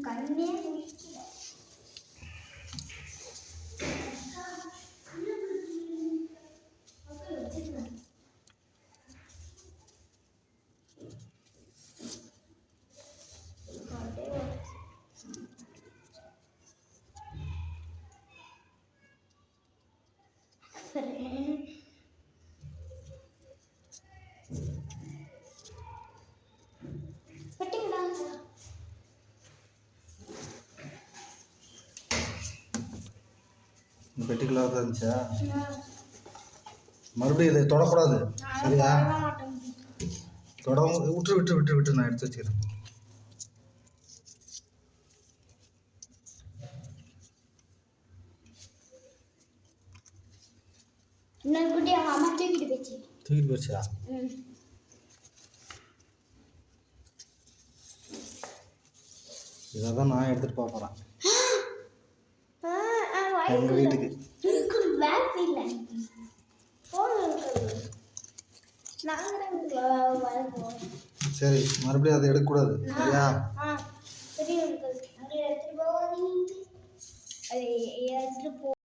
கண்ணே பெட்டிக்குள்ள தான் இருந்துச்சா? மறுபடியும் இதை தொடக்கூடாது, சரியா? தொடவும் விட்டு நான் எடுத்து வச்சுக்கிறேன். தூக்கிட்டு போச்சா? இதை தான் நான் எடுத்துட்டு போக போறேன் எங்க வீட்டுக்கு. சரி, மறுபடியும் அதை எடுக்கக்கூடாது, சரியா?